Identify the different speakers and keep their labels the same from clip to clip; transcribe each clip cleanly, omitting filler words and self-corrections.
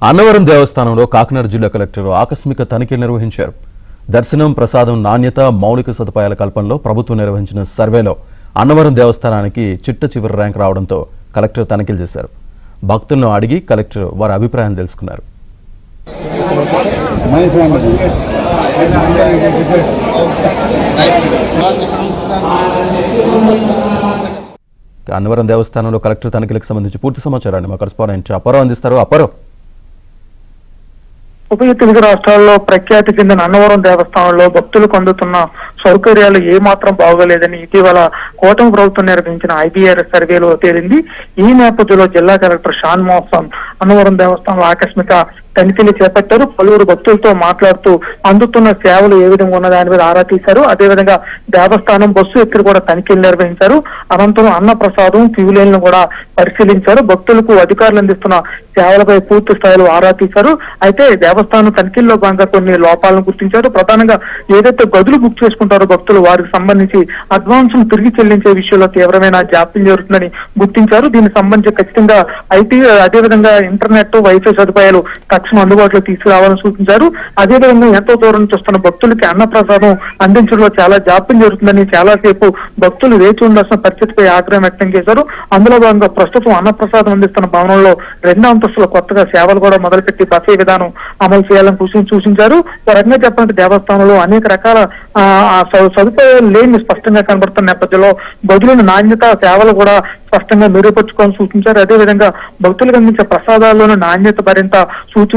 Speaker 1: అన్నవరం దేవస్థానంలో కాకినాడ జిల్లా కలెక్టర్ ఆకస్మిక తనిఖీలు నిర్వహించారు. దర్శనం, ప్రసాదం నాణ్యత, మౌలిక సదుపాయాల కల్పనలో ప్రభుత్వం నిర్వహించిన సర్వేలో అన్నవరం దేవస్థానానికి చిట్ట చివరి ర్యాంక్ రావడంతో కలెక్టర్ తనిఖీలు చేశారు. భక్తులను అడిగి కలెక్టర్ వారి అభిప్రాయం తెలుసుకున్నారు. అన్నవరం దేవస్థానంలో కలెక్టర్ తనిఖీలకు సంబంధించి పూర్తి సమాచారాన్ని మా కరెస్పాండెంట్ అపరో అందిస్తారు. అపరో,
Speaker 2: ఉభయ తెలుగు రాష్ట్రాల్లో ప్రఖ్యాతి చెందిన అన్నవరం దేవస్థానంలో భక్తులకు అందుతున్న సౌకర్యాలు ఏమాత్రం బాగోలేదని ఇటీవల కూటమి ప్రభుత్వం నిర్వహించిన IBR సర్వేలో తేలింది. ఈ నేపథ్యంలో జిల్లా కలెక్టర్ షాన్ మోహన్ అన్నవరం దేవస్థానంలో ఆకస్మిక తనిఖీలు చేపట్టారు. పలువురు భక్తులతో మాట్లాడుతూ అందుతున్న సేవలు ఏ విధంగా ఉన్న దాని మీద ఆరా తీశారు. అదేవిధంగా దేవస్థానం బస్సు ఎక్కడ కూడా తనిఖీలు నిర్వహించారు. అనంతరం అన్న ప్రసాదం, క్యూ లైన్లను కూడా పరిశీలించారు. భక్తులకు అధికారులు అందిస్తున్న సేవలపై పూర్తి స్థాయిలో ఆరా తీశారు. అయితే దేవస్థానం తనిఖీల్లో భాగంగా కొన్ని లోపాలను గుర్తించారు. ప్రధానంగా ఏదైతే గదులు బుక్ చేసుకుంటారో భక్తులు, వారికి సంబంధించి అడ్వాన్స్ ను తిరిగి చెల్లించే విషయంలో తీవ్రమైన జాప్యం జరుగుతుందని గుర్తించారు. దీనికి సంబంధించి ఖచ్చితంగా IT, అదేవిధంగా ఇంటర్నెట్, వైఫై సదుపాయాలు తక్షణం అందుబాటులో తీసుకురావాలని సూచించారు. అదేవిధంగా ఎంతో దూరం నుంచి వస్తున్న భక్తులకి అన్నప్రసాదం అందించడంలో చాలా జాప్యం జరుగుతుందని, చాలాసేపు భక్తులు వేచి ఉండాల్సిన పరిస్థితిపై ఆగ్రహం వ్యక్తం చేశారు. అందులో భాగంగా ప్రస్తుతం అన్నప్రసాదం అందిస్తున్న భవనంలో 2వ అంతస్తులో కొత్తగా సేవలు కూడా మొదలుపెట్టి బసే విధానం అమలు చేయాలని సూచించారు. రకంగా చెప్పాలంటే దేవస్థానంలో అనేక రకాల సదుపాయాలు లేని స్పష్టంగా కనబడుతున్న నేపథ్యంలో బదులైన నాణ్యత, సేవలు కూడా స్పష్టంగా మెరుగుపరుచుకోవాలని సూచించారు. అదేవిధంగా భక్తులకు అందించే ప్రసాదాల్లోనూ నాణ్యత మరింత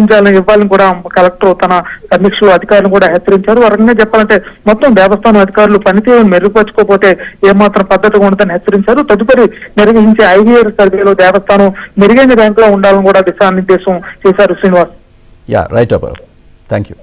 Speaker 2: ఇవ్వాలని కూడా కలెక్టర్ తన సమీక్షలో అధికారులు కూడా హెచ్చరించారు. రకంగా చెప్పాలంటే మొత్తం దేవస్థానం అధికారులు పనితీరును మెరుగుపరచుకోకపోతే ఏమాత్రం పద్ధతిగా ఉండదని హెచ్చరించారు. తదుపరి నిర్వహించే IBR సర్వేలో దేవస్థానం మెరుగైన ర్యాంకులో ఉండాలని కూడా దిశానిర్దేశం చేశారు. శ్రీనివాస్.
Speaker 1: Right అపర్, thank you.